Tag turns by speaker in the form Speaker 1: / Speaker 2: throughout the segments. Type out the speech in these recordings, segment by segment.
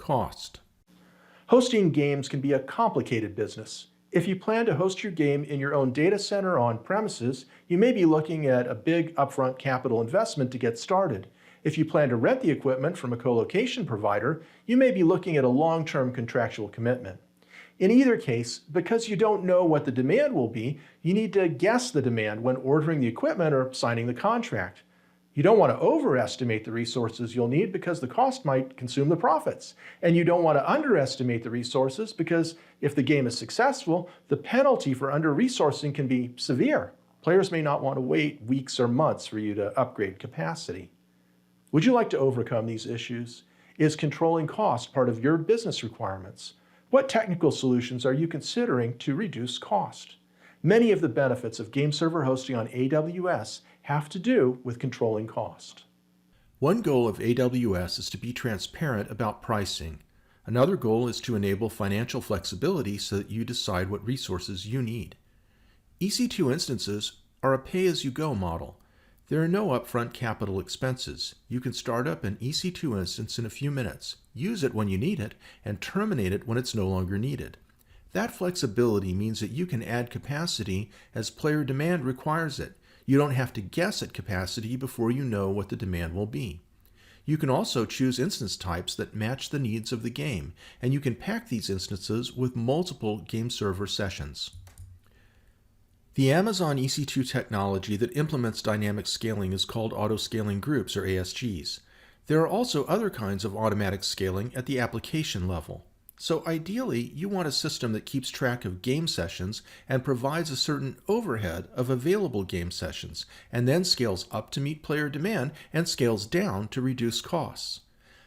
Speaker 1: cost.
Speaker 2: Hosting games can be a complicated business. If you plan to host your game in your own data center on premises, you may be looking at a big upfront capital investment to get started. If you plan to rent the equipment from a co-location provider, you may be looking at a long-term contractual commitment. In either case, because you don't know what the demand will be, you need to guess the demand when ordering the equipment or signing the contract. You don't want to overestimate the resources you'll need because the cost might consume the profits. And you don't want to underestimate the resources because if the game is successful, the penalty for under-resourcing can be severe. Players may not want to wait weeks or months for you to upgrade capacity. Would you like to overcome these issues? Is controlling cost part of your business requirements? What technical solutions are you considering to reduce cost? Many of the benefits of game server hosting on AWS have to do with controlling cost.
Speaker 1: One goal of AWS is to be transparent about pricing. Another goal is to enable financial flexibility so that you decide what resources you need. EC2 instances are a pay-as-you-go model. There are no upfront capital expenses. You can start up an EC2 instance in a few minutes, use it when you need it, and terminate it when it's no longer needed. That flexibility means that you can add capacity as player demand requires it. You don't have to guess at capacity before you know what the demand will be. You can also choose instance types that match the needs of the game, and you can pack these instances with multiple game server sessions. The Amazon EC2 technology that implements dynamic scaling is called auto-scaling groups, or ASGs. There are also other kinds of automatic scaling at the application level. So ideally, you want a system that keeps track of game sessions and provides a certain overhead of available game sessions, and then scales up to meet player demand and scales down to reduce costs.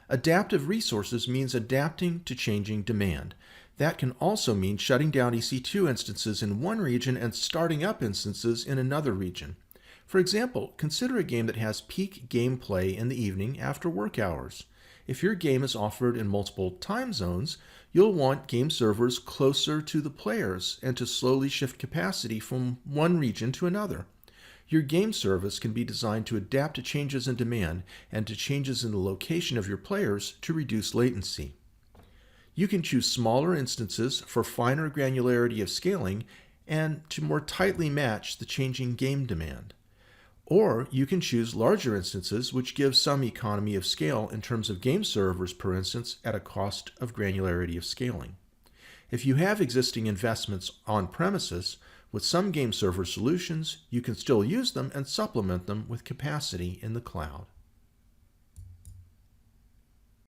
Speaker 1: Adaptive resources means adapting to changing demand. That can also mean shutting down EC2 instances in one region and starting up instances in another region. For example, consider a game that has peak gameplay in the evening after work hours. If your game is offered in multiple time zones, you'll want game servers closer to the players and to slowly shift capacity from one region to another. Your game service can be designed to adapt to changes in demand and to changes in the location of your players to reduce latency. You can choose smaller instances for finer granularity of scaling and to more tightly match the changing game demand. Or you can choose larger instances, which give some economy of scale in terms of game servers per instance at a cost of granularity of scaling. If you have existing investments on premises, with some game server solutions, you can still use them and supplement them with capacity in the cloud.